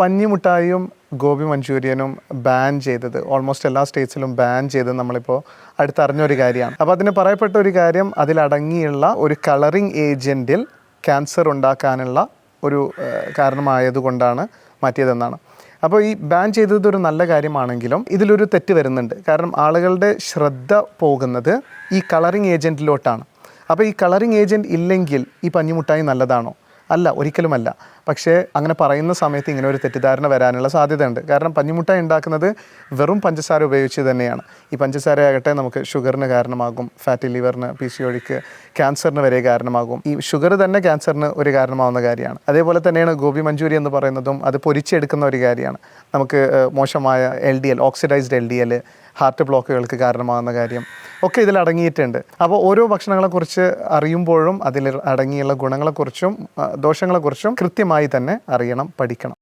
പഞ്ഞിമുട്ടായും gobi മഞ്ചൂരിയനും ban ചെയ്തത് almost എല്ലാ സ്റ്റേറ്റ്സിലും ban ചെയ്തത് നമ്മളിപ്പോൾ അടുത്തറിഞ്ഞൊരു കാര്യമാണ്. അപ്പോൾ അതിന് പറയപ്പെട്ട ഒരു കാര്യം, അതിലടങ്ങിയുള്ള ഒരു കളറിങ് ഏജൻറ്റിൽ ക്യാൻസർ ഉണ്ടാക്കാനുള്ള ഒരു കാരണമായതുകൊണ്ടാണ് മാറ്റിയതെന്നാണ്. അപ്പോൾ ഈ ബാൻ ചെയ്തത് ഒരു നല്ല കാര്യമാണെങ്കിലും ഇതിലൊരു തെറ്റ് വരുന്നുണ്ട്. കാരണം ആളുകളുടെ ശ്രദ്ധ പോകുന്നത് ഈ കളറിങ് ഏജൻറ്റിലോട്ടാണ്. അപ്പോൾ ഈ കളറിങ് ഏജൻറ്റ് ഇല്ലെങ്കിൽ ഈ പഞ്ഞിമുട്ടായി നല്ലതാണോ? അല്ല, ഒരിക്കലുമല്ല. പക്ഷേ അങ്ങനെ പറയുന്ന സമയത്ത് ഇങ്ങനെ ഒരു തെറ്റിദ്ധാരണ വരാനുള്ള സാധ്യതയുണ്ട്. കാരണം പഞ്ഞിമുട്ടായി ഉണ്ടാക്കുന്നത് വെറും പഞ്ചസാര ഉപയോഗിച്ച് തന്നെയാണ്. ഈ പഞ്ചസാരയാകട്ടെ നമുക്ക് ഷുഗറിന് കാരണമാകും, ഫാറ്റി ലിവറിന്, PCODക്ക്, ക്യാൻസറിന് വരെ കാരണമാകും. ഈ ഷുഗർ തന്നെ ക്യാൻസറിന് ഒരു കാരണമാവുന്ന കാര്യമാണ്. അതേപോലെ തന്നെയാണ് ഗോബി മഞ്ചൂരി എന്ന് പറയുന്നതും അത് പൊരിച്ചെടുക്കുന്ന ഒരു കാര്യമാണ്. നമുക്ക് മോശമായ LDL, ഓക്സിഡൈസ്ഡ് LDL, ഹാർട്ട് ബ്ലോക്കുകൾക്ക് കാരണമാകുന്ന കാര്യം ഒക്കെ ഇതിൽ അടങ്ങിയിട്ടുണ്ട്. അപ്പോൾ ഓരോ ഭക്ഷണങ്ങളെക്കുറിച്ച് അറിയുമ്പോഴും അതിൽ അടങ്ങിയുള്ള ഗുണങ്ങളെക്കുറിച്ചും ദോഷങ്ങളെക്കുറിച്ചും കൃത്യമായി തന്നെ അറിയണം, പഠിക്കണം.